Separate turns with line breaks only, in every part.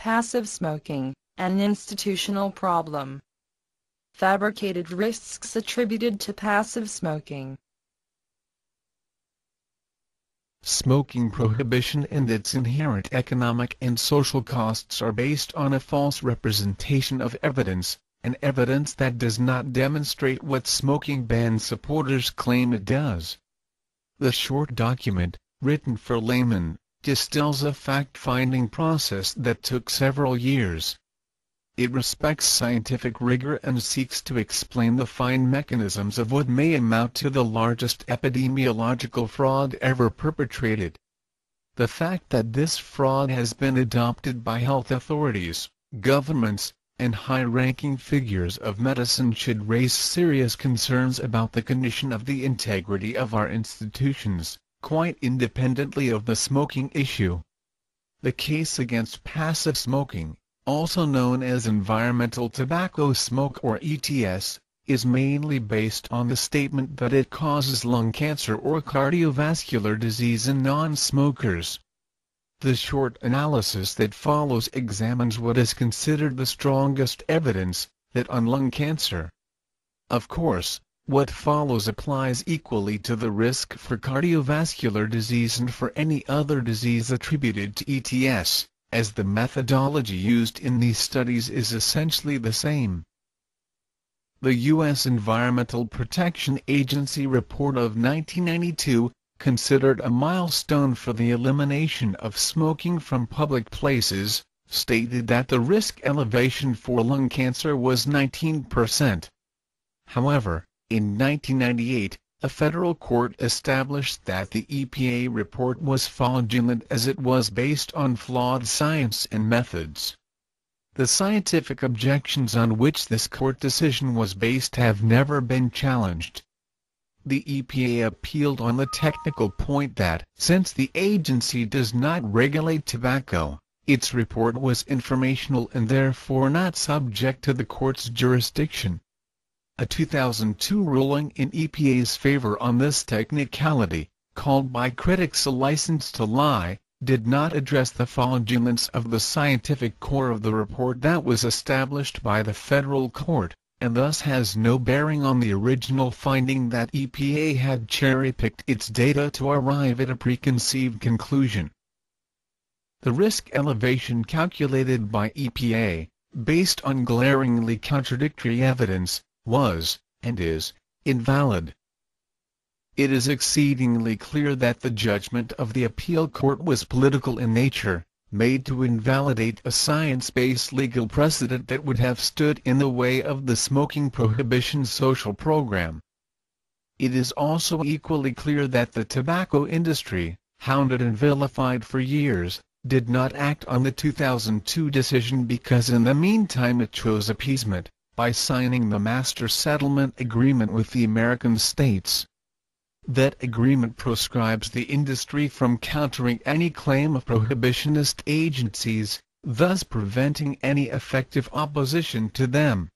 Passive smoking, an institutional problem. Fabricated risks attributed to passive smoking.
Smoking prohibition and its inherent economic and social costs are based on a false representation of evidence, an evidence that does not demonstrate what smoking ban supporters claim it does. The short document, written for laymen, distills a fact-finding process that took several years. It respects scientific rigor and seeks to explain the fine mechanisms of what may amount to the largest epidemiological fraud ever perpetrated. The fact that this fraud has been adopted by health authorities, governments, and high-ranking figures of medicine should raise serious concerns about the condition of the integrity of our institutions, quite independently of the smoking issue. The case against passive smoking, also known as environmental tobacco smoke or ETS, is mainly based on the statement that it causes lung cancer or cardiovascular disease in non-smokers. The short analysis that follows examines what is considered the strongest evidence that on lung cancer. Of course, what follows applies equally to the risk for cardiovascular disease and for any other disease attributed to ETS, as the methodology used in these studies is essentially the same. The U.S. Environmental Protection Agency report of 1992, considered a milestone for the elimination of smoking from public places, stated that the risk elevation for lung cancer was 19%. However, in 1998, a federal court established that the EPA report was fraudulent as it was based on flawed science and methods. The scientific objections on which this court decision was based have never been challenged. The EPA appealed on the technical point that, since the agency does not regulate tobacco, its report was informational and therefore not subject to the court's jurisdiction. A 2002 ruling in EPA's favor on this technicality, called by critics a license to lie, did not address the fraudulence of the scientific core of the report that was established by the federal court, and thus has no bearing on the original finding that EPA had cherry-picked its data to arrive at a preconceived conclusion. The risk elevation calculated by EPA, based on glaringly contradictory evidence, was, and is, invalid. It is exceedingly clear that the judgment of the appeal court was political in nature, made to invalidate a science-based legal precedent that would have stood in the way of the smoking prohibition social program. It is also equally clear that the tobacco industry, hounded and vilified for years, did not act on the 2002 decision because in the meantime it chose appeasement, by signing the Master Settlement Agreement with the American states. That agreement proscribes the industry from countering any claim of prohibitionist agencies, thus preventing any effective opposition to them.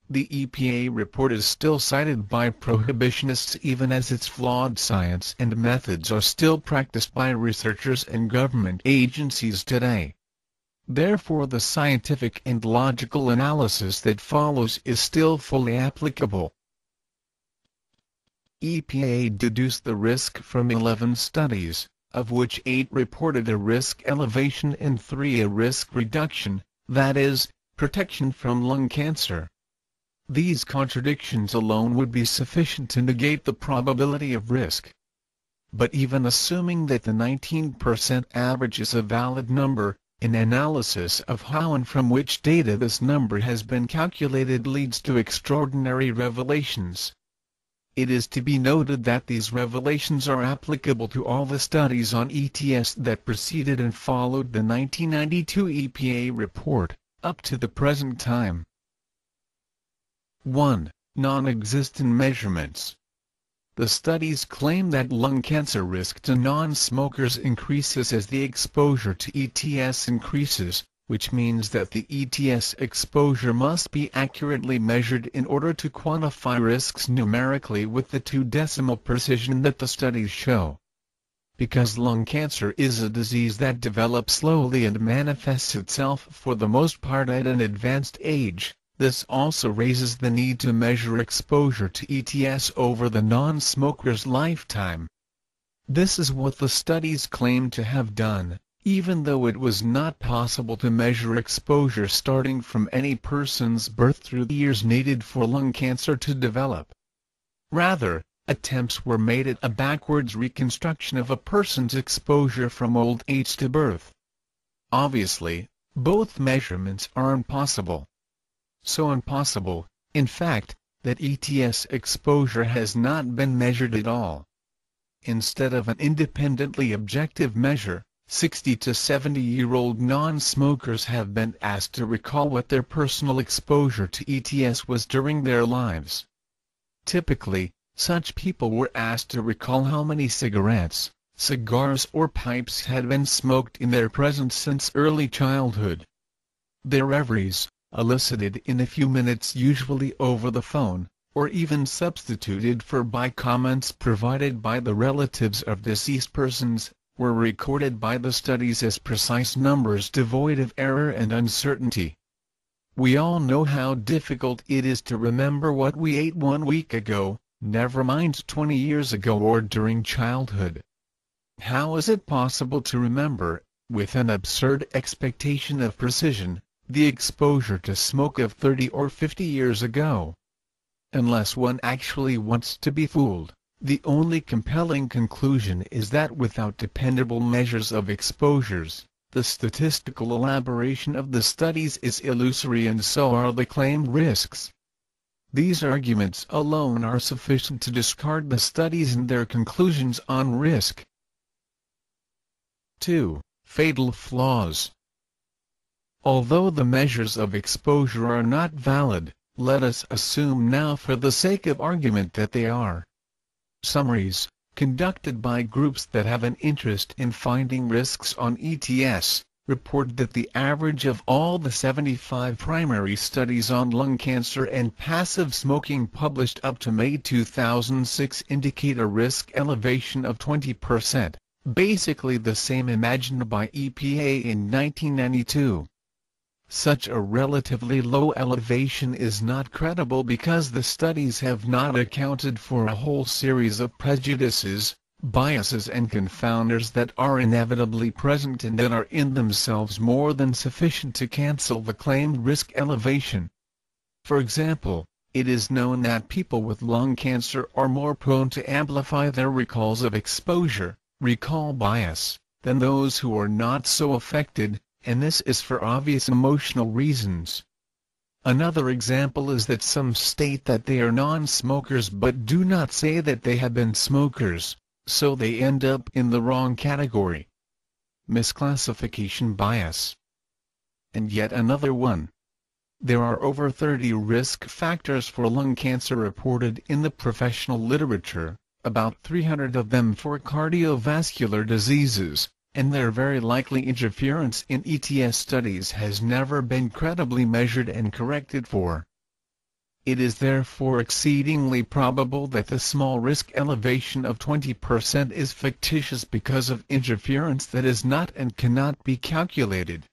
The EPA report is still cited by prohibitionists even as its flawed science and methods are still practiced by researchers and government agencies today. Therefore the scientific and logical analysis that follows is still fully applicable. EPA deduced the risk from 11 studies, of which 8 reported a risk elevation and 3 a risk reduction, that is, protection from lung cancer. These contradictions alone would be sufficient to negate the probability of risk. But even assuming that the 19% average is a valid number, an analysis of how and from which data this number has been calculated leads to extraordinary revelations. It is to be noted that these revelations are applicable to all the studies on ETS that preceded and followed the 1992 EPA report, up to the present time. 1. Non-existent measurements. The studies claim that lung cancer risk to non-smokers increases as the exposure to ETS increases, which means that the ETS exposure must be accurately measured in order to quantify risks numerically with the 2-decimal precision that the studies show. Because lung cancer is a disease that develops slowly and manifests itself for the most part at an advanced age, this also raises the need to measure exposure to ETS over the non-smoker's lifetime. This is what the studies claim to have done, even though it was not possible to measure exposure starting from any person's birth through the years needed for lung cancer to develop. Rather, attempts were made at a backwards reconstruction of a person's exposure from old age to birth. Obviously, both measurements are impossible. So impossible, in fact, that ETS exposure has not been measured at all. Instead of an independently objective measure, 60 to 70-year-old non-smokers have been asked to recall what their personal exposure to ETS was during their lives. Typically, such people were asked to recall how many cigarettes, cigars or pipes had been smoked in their presence since early childhood. Their reveries, elicited in a few minutes usually over the phone, or even substituted for by comments provided by the relatives of deceased persons, were recorded by the studies as precise numbers devoid of error and uncertainty. We all know how difficult it is to remember what we ate 1 week ago, never mind 20 years ago or during childhood. How is it possible to remember, with an absurd expectation of precision, the exposure to smoke of 30 or 50 years ago? Unless one actually wants to be fooled, the only compelling conclusion is that without dependable measures of exposures, the statistical elaboration of the studies is illusory and so are the claimed risks. These arguments alone are sufficient to discard the studies and their conclusions on risk. 2. Fatal flaws. Although the measures of exposure are not valid, let us assume now for the sake of argument that they are. Summaries, conducted by groups that have an interest in finding risks on ETS, report that the average of all the 75 primary studies on lung cancer and passive smoking published up to May 2006 indicate a risk elevation of 20%, basically the same imagined by EPA in 1992. Such a relatively low elevation is not credible because the studies have not accounted for a whole series of prejudices, biases and confounders that are inevitably present and that are in themselves more than sufficient to cancel the claimed risk elevation. For example, it is known that people with lung cancer are more prone to amplify their recalls of exposure, recall bias, than those who are not so affected, and this is for obvious emotional reasons. Another example is that some state that they are non-smokers but do not say that they have been smokers, so they end up in the wrong category. Misclassification bias. And yet another one. There are over 30 risk factors for lung cancer reported in the professional literature, about 300 of them for cardiovascular diseases, and their very likely interference in ETS studies has never been credibly measured and corrected for. It is therefore exceedingly probable that the small risk elevation of 20% is fictitious because of interference that is not and cannot be calculated.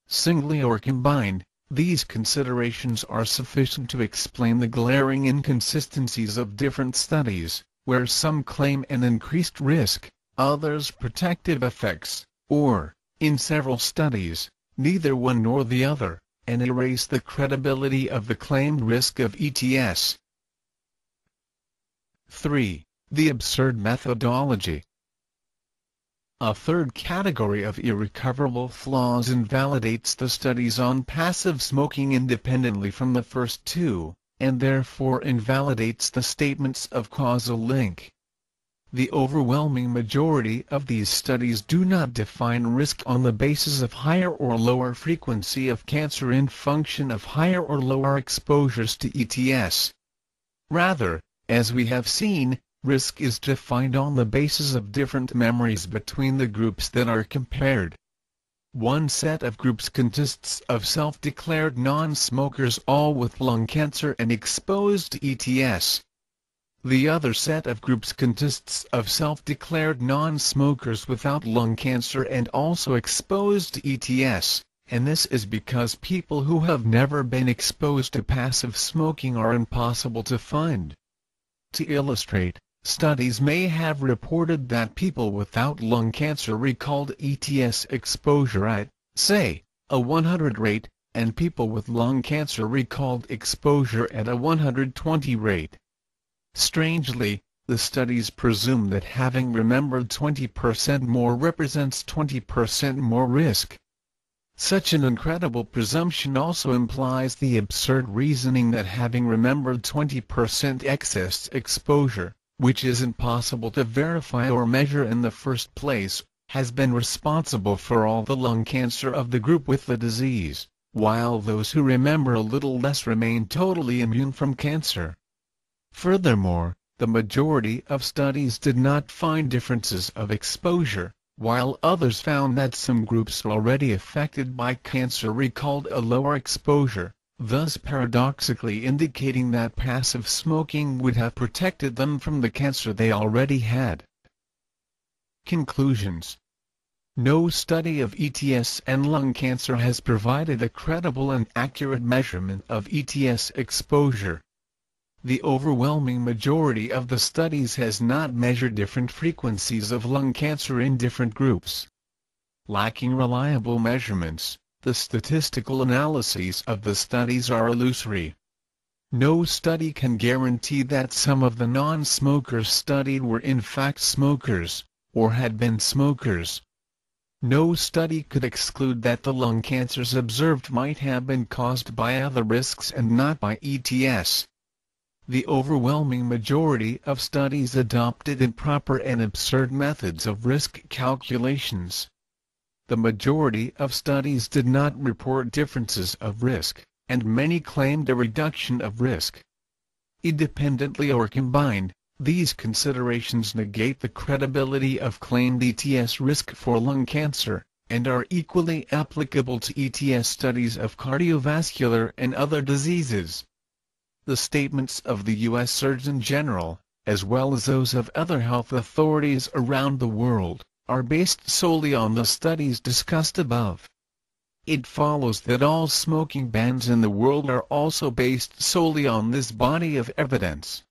Singly or combined, these considerations are sufficient to explain the glaring inconsistencies of different studies, where some claim an increased risk, others protective effects, or, in several studies, neither one nor the other, and erase the credibility of the claimed risk of ETS. 3. The absurd methodology. A third category of irrecoverable flaws invalidates the studies on passive smoking independently from the first two, and therefore invalidates the statements of causal link. The overwhelming majority of these studies do not define risk on the basis of higher or lower frequency of cancer in function of higher or lower exposures to ETS. Rather, as we have seen, risk is defined on the basis of different memories between the groups that are compared. One set of groups consists of self-declared non-smokers all with lung cancer and exposed to ETS. The other set of groups consists of self-declared non-smokers without lung cancer and also exposed to ETS, and this is because people who have never been exposed to passive smoking are impossible to find. To illustrate, studies may have reported that people without lung cancer recalled ETS exposure at, say, a 100 rate, and people with lung cancer recalled exposure at a 120 rate. Strangely, the studies presume that having remembered 20% more represents 20% more risk. Such an incredible presumption also implies the absurd reasoning that having remembered 20% excess exposure, which isn't possible to verify or measure in the first place, has been responsible for all the lung cancer of the group with the disease, while those who remember a little less remain totally immune from cancer. Furthermore, the majority of studies did not find differences of exposure, while others found that some groups already affected by cancer recalled a lower exposure, thus paradoxically indicating that passive smoking would have protected them from the cancer they already had. Conclusions. No study of ETS and lung cancer has provided a credible and accurate measurement of ETS exposure. The overwhelming majority of the studies has not measured different frequencies of lung cancer in different groups. Lacking reliable measurements, the statistical analyses of the studies are illusory. No study can guarantee that some of the non-smokers studied were in fact smokers, or had been smokers. No study could exclude that the lung cancers observed might have been caused by other risks and not by ETS. The overwhelming majority of studies adopted improper and absurd methods of risk calculations. The majority of studies did not report differences of risk, and many claimed a reduction of risk. Independently or combined, these considerations negate the credibility of claimed ETS risk for lung cancer, and are equally applicable to ETS studies of cardiovascular and other diseases. The statements of the U.S. Surgeon General, as well as those of other health authorities around the world, are based solely on the studies discussed above. It follows that all smoking bans in the world are also based solely on this body of evidence.